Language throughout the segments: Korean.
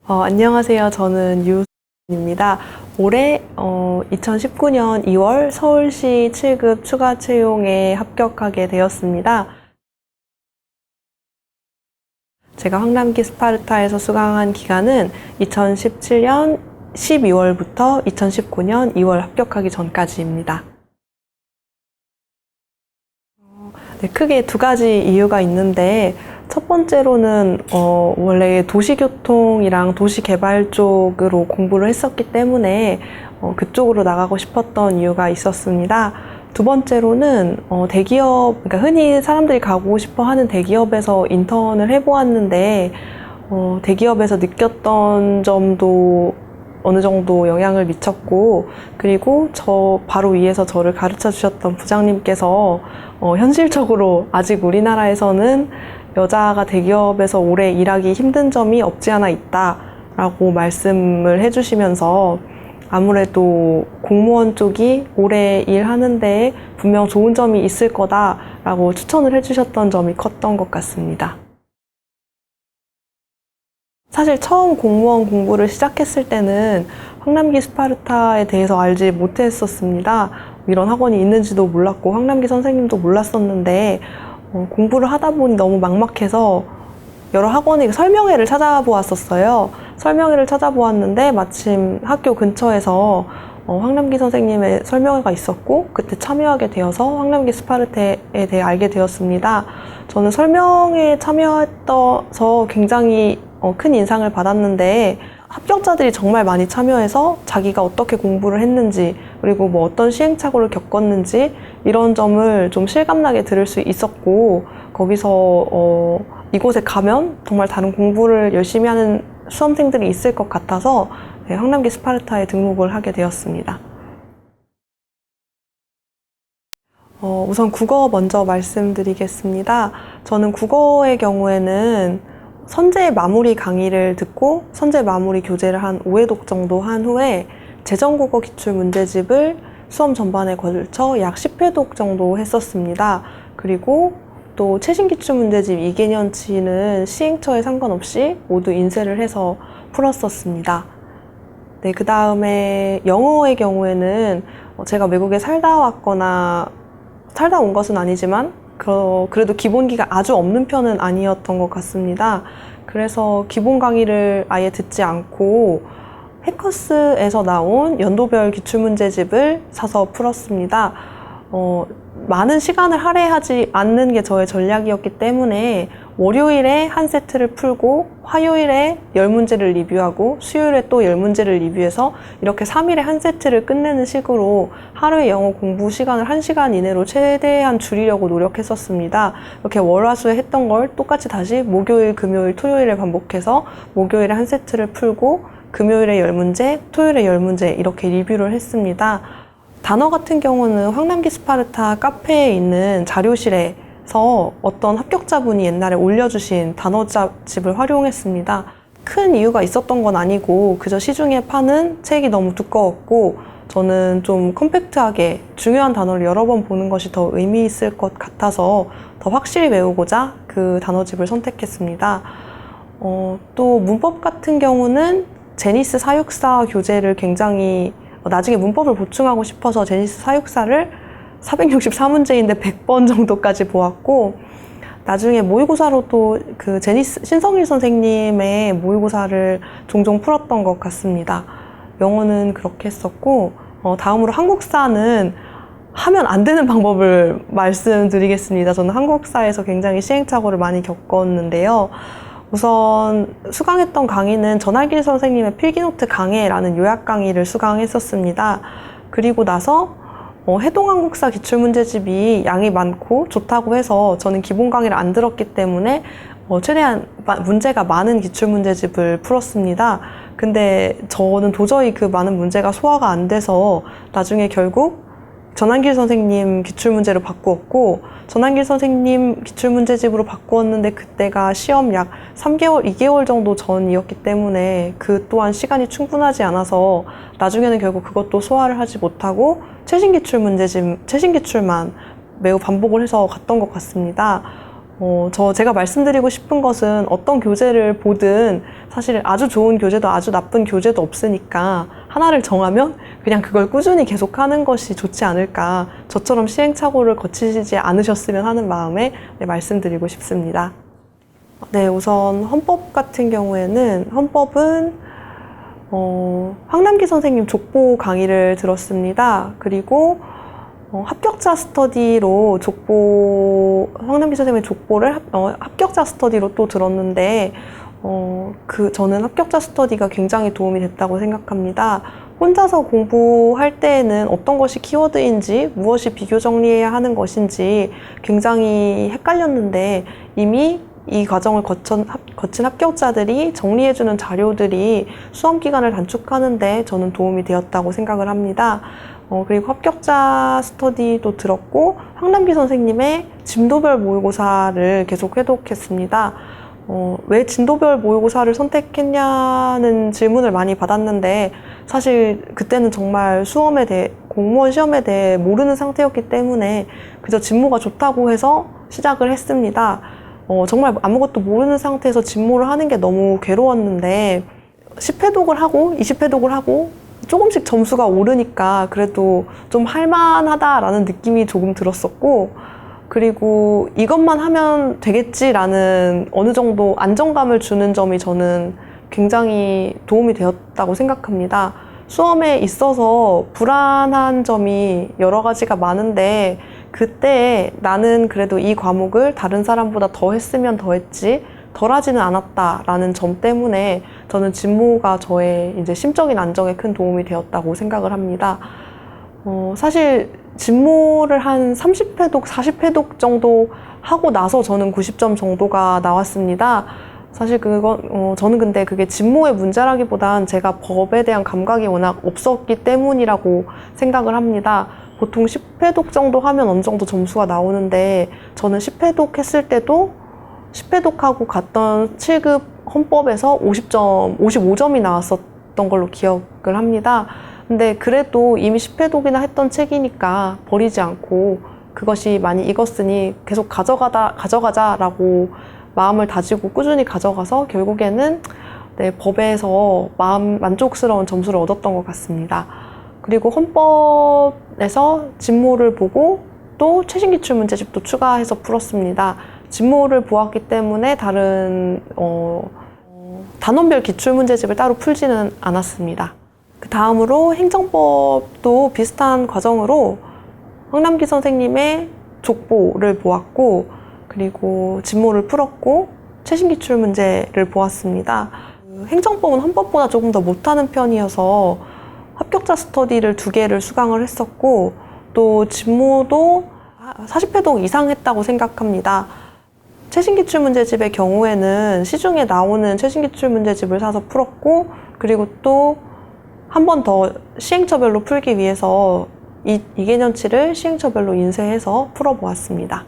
안녕하세요. 저는 유입니다. 올해 2019년 2월 서울시 7급 추가 채용에 합격하게 되었습니다. 제가 황남기 스파르타에서 수강한 기간은 2017년 12월부터 2019년 2월 합격하기 전까지입니다. 네, 크게 두 가지 이유가 있는데 첫 번째로는 원래 도시교통이랑 도시개발 쪽으로 공부를 했었기 때문에 그쪽으로 나가고 싶었던 이유가 있었습니다. 두 번째로는 대기업, 그러니까 흔히 사람들이 가고 싶어 하는 대기업에서 인턴을 해보았는데 대기업에서 느꼈던 점도 어느 정도 영향을 미쳤고, 그리고 저 바로 위에서 저를 가르쳐 주셨던 부장님께서 현실적으로 아직 우리나라에서는 여자가 대기업에서 오래 일하기 힘든 점이 없지 않아 있다라고 말씀을 해주시면서 아무래도 공무원 쪽이 오래 일하는 데에 분명 좋은 점이 있을 거다라고 추천을 해주셨던 점이 컸던 것 같습니다. 사실 처음 공무원 공부를 시작했을 때는 황남기 스파르타에 대해서 알지 못했었습니다. 이런 학원이 있는지도 몰랐고 황남기 선생님도 몰랐었는데 공부를 하다 보니 너무 막막해서 여러 학원의 설명회를 찾아보았었어요. 설명회를 찾아보았는데 마침 학교 근처에서 황남기 선생님의 설명회가 있었고 그때 참여하게 되어서 황남기 스파르타에 대해 알게 되었습니다. 저는 설명회에 참여했어서 굉장히 큰 인상을 받았는데 합격자들이 정말 많이 참여해서 자기가 어떻게 공부를 했는지 그리고 뭐 어떤 시행착오를 겪었는지 이런 점을 좀 실감나게 들을 수 있었고 거기서 이곳에 가면 정말 다른 공부를 열심히 하는 수험생들이 있을 것 같아서 황남기 스파르타에 등록을 하게 되었습니다. 우선 국어 먼저 말씀드리겠습니다. 저는 국어의 경우에는 선제 마무리 강의를 듣고 선제 마무리 교재를 한 5회독 정도 한 후에 재정국어 기출문제집을 수험 전반에 걸쳐 약 10회독 정도 했었습니다. 그리고 또 최신 기출문제집 2개년치는 시행처에 상관없이 모두 인쇄를 해서 풀었었습니다. 네, 그 다음에 영어의 경우에는 제가 외국에 살다 온 것은 아니지만 그래도 기본기가 아주 없는 편은 아니었던 것 같습니다. 그래서 기본 강의를 아예 듣지 않고 해커스에서 나온 연도별 기출문제집을 사서 풀었습니다. 많은 시간을 할애하지 않는 게 저의 전략이었기 때문에 월요일에 한 세트를 풀고 화요일에 10문제를 리뷰하고 수요일에 또 10문제를 리뷰해서 이렇게 3일에 한 세트를 끝내는 식으로 하루에 영어 공부 시간을 1시간 이내로 최대한 줄이려고 노력했었습니다. 이렇게 월화수에 했던 걸 똑같이 다시 목요일, 금요일, 토요일에 반복해서 목요일에 한 세트를 풀고 금요일에 10문제, 토요일에 10문제 이렇게 리뷰를 했습니다. 단어 같은 경우는 황남기 스파르타 카페에 있는 자료실에서 어떤 합격자분이 옛날에 올려주신 단어집을 활용했습니다. 큰 이유가 있었던 건 아니고 그저 시중에 파는 책이 너무 두꺼웠고 저는 좀 컴팩트하게 중요한 단어를 여러 번 보는 것이 더 의미 있을 것 같아서 더 확실히 외우고자 그 단어집을 선택했습니다. 또 문법 같은 경우는 제니스 사육사 교재를 굉장히 나중에 문법을 보충하고 싶어서 제니스 사육사를 464문제인데 100번 정도까지 보았고 나중에 모의고사로 또 그 제니스 신성일 선생님의 모의고사를 종종 풀었던 것 같습니다. 영어는 그렇게 했었고 다음으로 한국사는 하면 안 되는 방법을 말씀드리겠습니다. 저는 한국사에서 굉장히 시행착오를 많이 겪었는데요. 우선 수강했던 강의는 전할길 선생님의 필기노트 강해라는 요약 강의를 수강했었습니다. 그리고 나서 해동한국사 기출문제집이 양이 많고 좋다고 해서 저는 기본 강의를 안 들었기 때문에 최대한 문제가 많은 기출문제집을 풀었습니다. 근데 저는 도저히 그 많은 문제가 소화가 안 돼서 나중에 결국 전한길 선생님 기출문제로 바꾸었고 전한길 선생님 기출문제집으로 바꾸었는데 그때가 시험 약 3개월, 2개월 정도 전이었기 때문에 그 또한 시간이 충분하지 않아서 나중에는 결국 그것도 소화를 하지 못하고 최신 기출만 매우 반복을 해서 갔던 것 같습니다. 제가 말씀드리고 싶은 것은 어떤 교재를 보든 사실 아주 좋은 교재도 아주 나쁜 교재도 없으니까 하나를 정하면 그냥 그걸 꾸준히 계속하는 것이 좋지 않을까. 저처럼 시행착오를 거치지 않으셨으면 하는 마음에 말씀드리고 싶습니다. 네, 우선 헌법 같은 경우에는 헌법은 황남기 선생님 족보 강의를 들었습니다. 그리고 합격자 스터디로 황남기 선생님의 족보를 합격자 스터디로 또 들었는데 저는 합격자 스터디가 굉장히 도움이 됐다고 생각합니다. 혼자서 공부할 때에는 어떤 것이 키워드인지 무엇이 비교 정리해야 하는 것인지 굉장히 헷갈렸는데 이미 이 과정을 거친 합격자들이 정리해주는 자료들이 수험 기간을 단축하는데 저는 도움이 되었다고 생각을 합니다. 그리고 합격자 스터디도 들었고 황남기 선생님의 진도별 모의고사를 계속 회독했습니다. 왜 진도별 모의고사를 선택했냐는 질문을 많이 받았는데 사실 그때는 정말 수험에 대해 공무원 시험에 대해 모르는 상태였기 때문에 그저 진모가 좋다고 해서 시작을 했습니다. 정말 아무것도 모르는 상태에서 진모를 하는 게 너무 괴로웠는데 10회독을 하고 20회독을 하고 조금씩 점수가 오르니까 그래도 좀 할만하다라는 느낌이 조금 들었었고 그리고 이것만 하면 되겠지라는 어느 정도 안정감을 주는 점이 저는 굉장히 도움이 되었다고 생각합니다. 수험에 있어서 불안한 점이 여러 가지가 많은데 그때 나는 그래도 이 과목을 다른 사람보다 더 했으면 더 했지 덜 하지는 않았다라는 점 때문에 저는 진모가 저의 이제 심적인 안정에 큰 도움이 되었다고 생각을 합니다. 사실 진모를 한 30회독, 40회독 정도 하고 나서 저는 90점 정도가 나왔습니다. 사실 저는 근데 그게 진모의 문제라기보단 제가 법에 대한 감각이 워낙 없었기 때문이라고 생각을 합니다. 보통 10회독 정도 하면 어느 정도 점수가 나오는데 저는 10회독 했을 때도 10회독하고 갔던 7급 헌법에서 50점, 55점이 나왔었던 걸로 기억을 합니다. 근데 그래도 이미 10회독이나 했던 책이니까 버리지 않고 그것이 많이 익었으니 계속 가져가자라고 마음을 다지고 꾸준히 가져가서 결국에는 법에서 만족스러운 점수를 얻었던 것 같습니다. 그리고 헌법에서 진모를 보고 또 최신기출문제집도 추가해서 풀었습니다. 진모를 보았기 때문에 다른 단원별 기출문제집을 따로 풀지는 않았습니다. 그 다음으로 행정법도 비슷한 과정으로 황남기 선생님의 족보를 보았고 그리고 진모를 풀었고 최신기출문제를 보았습니다. 행정법은 헌법보다 조금 더 못하는 편이어서 합격자 스터디를 2개를 수강을 했었고 또 진모도 40회독 이상 했다고 생각합니다. 최신기출문제집의 경우에는 시중에 나오는 최신기출문제집을 사서 풀었고 그리고 또 한 번 더 시행처별로 풀기 위해서 이개년치를 시행처별로 인쇄해서 풀어보았습니다.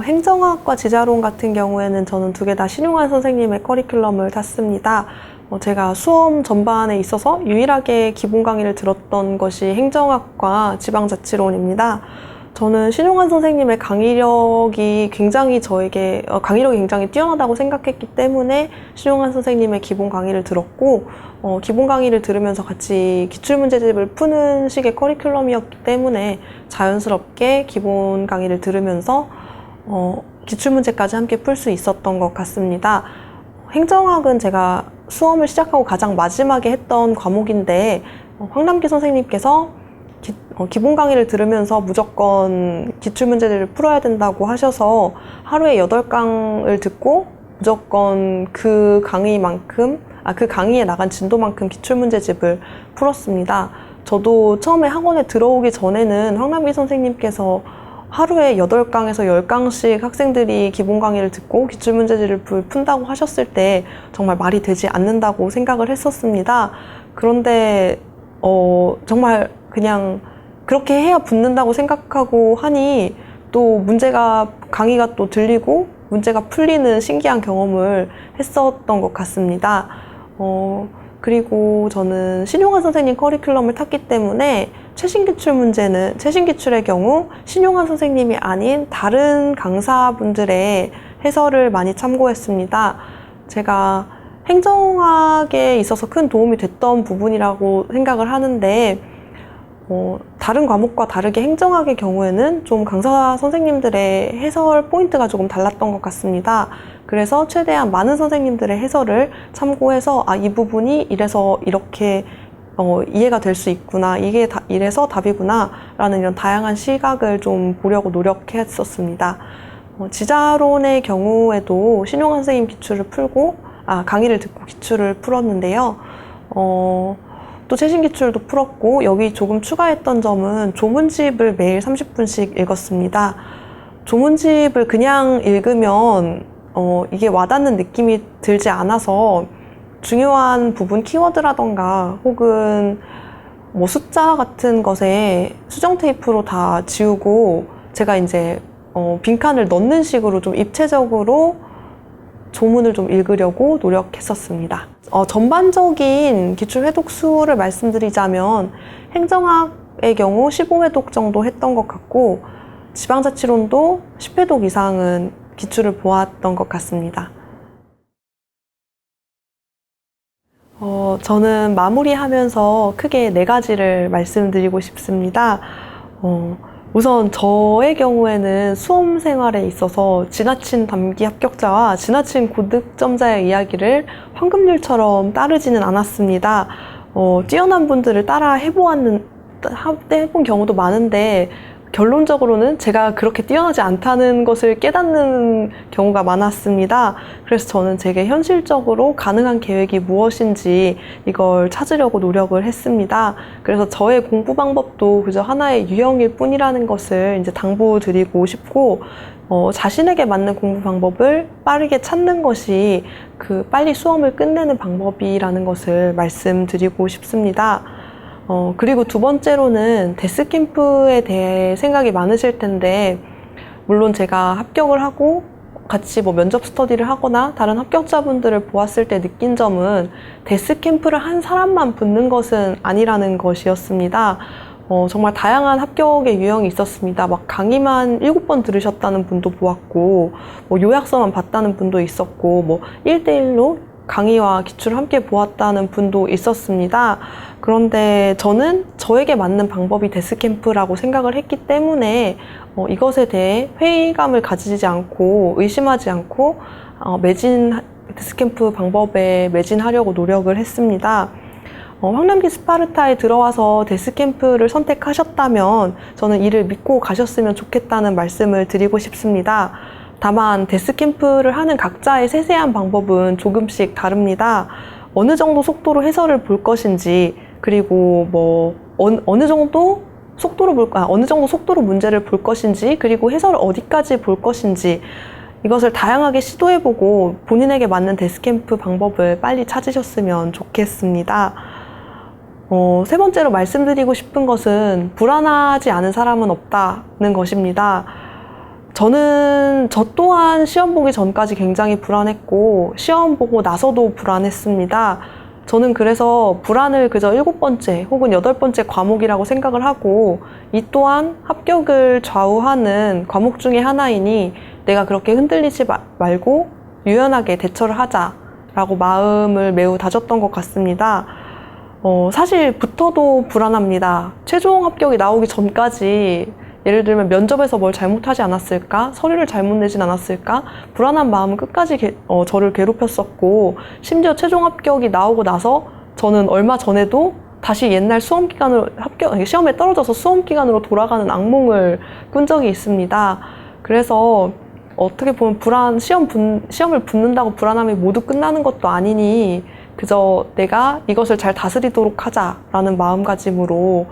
행정학과 지자론 같은 경우에는 저는 2개 다 신용환 선생님의 커리큘럼을 탔습니다. 제가 수험 전반에 있어서 유일하게 기본 강의를 들었던 것이 행정학과 지방자치론입니다. 저는 신용환 선생님의 강의력이 굉장히 뛰어나다고 생각했기 때문에 신용환 선생님의 기본 강의를 들었고 기본 강의를 들으면서 같이 기출문제집을 푸는 식의 커리큘럼이었기 때문에 자연스럽게 기본 강의를 들으면서 기출문제까지 함께 풀 수 있었던 것 같습니다. 행정학은 제가 수험을 시작하고 가장 마지막에 했던 과목인데 황남기 선생님께서 기본 강의를 들으면서 무조건 기출문제들을 풀어야 된다고 하셔서 하루에 8강을 듣고 무조건 그 강의에 나간 진도만큼 기출문제집을 풀었습니다. 저도 처음에 학원에 들어오기 전에는 황남기 선생님께서 하루에 8강에서 10강씩 학생들이 기본 강의를 듣고 기출문제집을 푼다고 하셨을 때 정말 말이 되지 않는다고 생각을 했었습니다. 그런데 정말 그냥 그렇게 해야 붙는다고 생각하고 하니 또 강의가 또 들리고 문제가 풀리는 신기한 경험을 했었던 것 같습니다. 그리고 저는 신용환 선생님 커리큘럼을 탔기 때문에 최신 기출의 경우 신용환 선생님이 아닌 다른 강사분들의 해설을 많이 참고했습니다. 제가 행정학에 있어서 큰 도움이 됐던 부분이라고 생각을 하는데, 다른 과목과 다르게 행정학의 경우에는 좀 강사 선생님들의 해설 포인트가 조금 달랐던 것 같습니다. 그래서 최대한 많은 선생님들의 해설을 참고해서 이 부분이 이래서 이렇게 이해가 될 수 있구나, 이게 이래서 답이구나 라는 이런 다양한 시각을 좀 보려고 노력했었습니다. 지자론의 경우에도 신용환 선생님 기출을 풀고 강의를 듣고 기출을 풀었는데요. 또 최신 기출도 풀었고, 여기 조금 추가했던 점은 조문집을 매일 30분씩 읽었습니다. 조문집을 그냥 읽으면 이게 와닿는 느낌이 들지 않아서 중요한 부분 키워드라던가 혹은 뭐 숫자 같은 것에 수정 테이프로 다 지우고 제가 이제 빈칸을 넣는 식으로 좀 입체적으로 조문을 좀 읽으려고 노력했었습니다. 전반적인 기출 회독 수를 말씀드리자면 행정학의 경우 15회독 정도 했던 것 같고, 지방자치론도 10회독 이상은 기출을 보았던 것 같습니다. 저는 마무리하면서 크게 4가지를 말씀드리고 싶습니다. 우선 저의 경우에는 수험 생활에 있어서 지나친 단기 합격자와 지나친 고득점자의 이야기를 황금률처럼 따르지는 않았습니다. 뛰어난 분들을 따라 해본 경우도 많은데, 결론적으로는 제가 그렇게 뛰어나지 않다는 것을 깨닫는 경우가 많았습니다. 그래서 저는 되게 현실적으로 가능한 계획이 무엇인지 이걸 찾으려고 노력을 했습니다. 그래서 저의 공부 방법도 그저 하나의 유형일 뿐이라는 것을 이제 당부드리고 싶고, 자신에게 맞는 공부 방법을 빠르게 찾는 것이 빨리 수험을 끝내는 방법이라는 것을 말씀드리고 싶습니다. 그리고 2번째로는 데스캠프에 대해 생각이 많으실 텐데, 물론 제가 합격을 하고 같이 면접 스터디를 하거나 다른 합격자분들을 보았을 때 느낀 점은 데스캠프를 한 사람만 붙는 것은 아니라는 것이었습니다. 정말 다양한 합격의 유형이 있었습니다. 강의만 7번 들으셨다는 분도 보았고, 요약서만 봤다는 분도 있었고, 1대1로 강의와 기출을 함께 보았다는 분도 있었습니다. 그런데 저는 저에게 맞는 방법이 데스캠프라고 생각을 했기 때문에 이것에 대해 회의감을 가지지 않고 의심하지 않고 데스캠프 방법에 매진하려고 노력을 했습니다. 황남기 스파르타에 들어와서 데스캠프를 선택하셨다면 저는 이를 믿고 가셨으면 좋겠다는 말씀을 드리고 싶습니다. 다만 데스캠프를 하는 각자의 세세한 방법은 조금씩 다릅니다. 어느 정도 속도로 해설을 볼 것인지, 그리고 어느 정도 속도로 문제를 볼 것인지, 그리고 해설을 어디까지 볼 것인지, 이것을 다양하게 시도해보고 본인에게 맞는 데스캠프 방법을 빨리 찾으셨으면 좋겠습니다. 3번째로 말씀드리고 싶은 것은 불안하지 않은 사람은 없다는 것입니다. 저 또한 시험 보기 전까지 굉장히 불안했고, 시험 보고 나서도 불안했습니다. 저는 그래서 불안을 그저 7번째 혹은 8번째 과목이라고 생각을 하고, 이 또한 합격을 좌우하는 과목 중에 하나이니 내가 그렇게 흔들리지 말고 유연하게 대처를 하자라고 마음을 매우 다졌던 것 같습니다. 사실 붙어도 불안합니다. 최종 합격이 나오기 전까지 예를 들면 면접에서 뭘 잘못하지 않았을까? 서류를 잘못 내진 않았을까? 불안한 마음은 끝까지 저를 괴롭혔었고, 심지어 최종 합격이 나오고 나서 저는 얼마 전에도 다시 옛날 수험 기간으로 시험에 떨어져서 수험 기간으로 돌아가는 악몽을 꾼 적이 있습니다. 그래서 어떻게 보면 시험을 붙는다고 불안함이 모두 끝나는 것도 아니니 그저 내가 이것을 잘 다스리도록 하자라는 마음가짐으로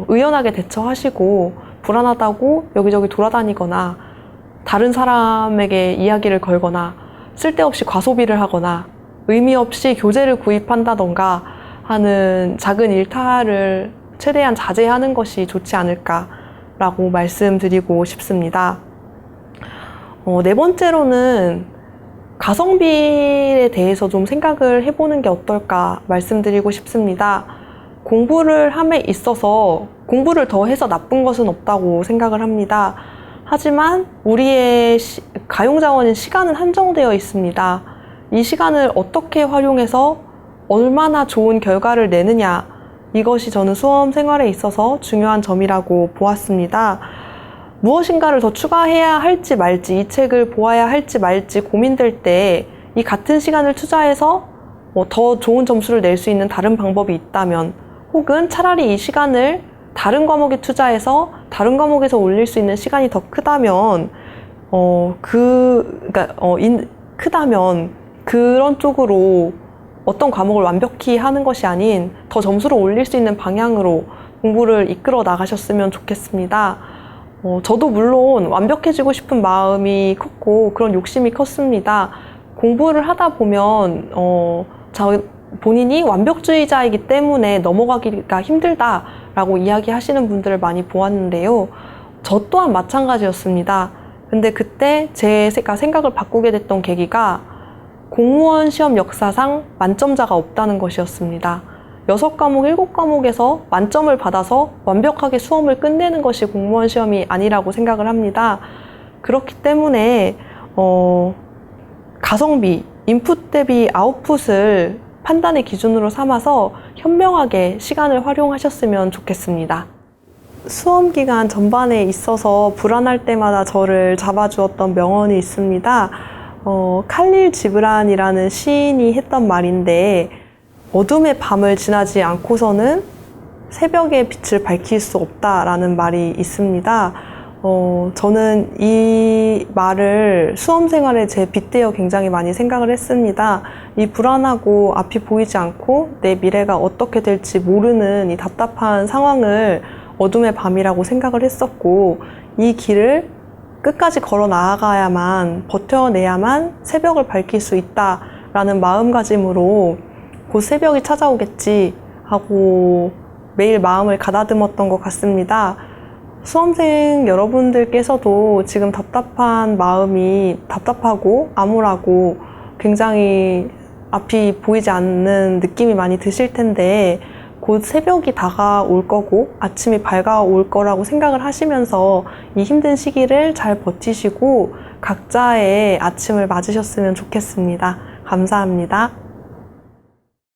의연하게 대처하시고, 불안하다고 여기저기 돌아다니거나 다른 사람에게 이야기를 걸거나 쓸데없이 과소비를 하거나 의미 없이 교재를 구입한다던가 하는 작은 일탈을 최대한 자제하는 것이 좋지 않을까라고 말씀드리고 싶습니다. 4번째로는 가성비에 대해서 좀 생각을 해보는 게 어떨까 말씀드리고 싶습니다. 공부를 함에 있어서 공부를 더 해서 나쁜 것은 없다고 생각을 합니다. 하지만 우리의 가용자원인 시간은 한정되어 있습니다. 이 시간을 어떻게 활용해서 얼마나 좋은 결과를 내느냐, 이것이 저는 수험 생활에 있어서 중요한 점이라고 보았습니다. 무엇인가를 더 추가해야 할지 말지, 이 책을 보아야 할지 말지 고민될 때 이 같은 시간을 투자해서 더 좋은 점수를 낼 수 있는 다른 방법이 있다면, 혹은 차라리 이 시간을 다른 과목에 투자해서 다른 과목에서 올릴 수 있는 시간이 더 크다면, 크다면 그런 쪽으로 어떤 과목을 완벽히 하는 것이 아닌 더 점수를 올릴 수 있는 방향으로 공부를 이끌어 나가셨으면 좋겠습니다. 저도 물론 완벽해지고 싶은 마음이 컸고 그런 욕심이 컸습니다. 공부를 하다 보면 본인이 완벽주의자이기 때문에 넘어가기가 힘들다라고 이야기하시는 분들을 많이 보았는데요. 저 또한 마찬가지였습니다. 근데 그때 제가 생각을 바꾸게 됐던 계기가 공무원 시험 역사상 만점자가 없다는 것이었습니다. 6과목, 7과목에서 만점을 받아서 완벽하게 수험을 끝내는 것이 공무원 시험이 아니라고 생각을 합니다. 그렇기 때문에 가성비, 인풋 대비 아웃풋을 판단의 기준으로 삼아서 현명하게 시간을 활용하셨으면 좋겠습니다. 수험 기간 전반에 있어서 불안할 때마다 저를 잡아주었던 명언이 있습니다. 칼릴 지브란이라는 시인이 했던 말인데, 어둠의 밤을 지나지 않고서는 새벽의 빛을 밝힐 수 없다라는 말이 있습니다. 저는 이 말을 수험 생활에 제 빗대어 굉장히 많이 생각을 했습니다. 이 불안하고 앞이 보이지 않고 내 미래가 어떻게 될지 모르는 이 답답한 상황을 어둠의 밤이라고 생각을 했었고, 이 길을 끝까지 걸어 나아가야만, 버텨내야만 새벽을 밝힐 수 있다라는 마음가짐으로 곧 새벽이 찾아오겠지 하고 매일 마음을 가다듬었던 것 같습니다. 수험생 여러분들께서도 지금 답답한 마음이 답답하고 암울하고 굉장히 앞이 보이지 않는 느낌이 많이 드실 텐데, 곧 새벽이 다가올 거고 아침이 밝아올 거라고 생각을 하시면서 이 힘든 시기를 잘 버티시고 각자의 아침을 맞으셨으면 좋겠습니다. 감사합니다.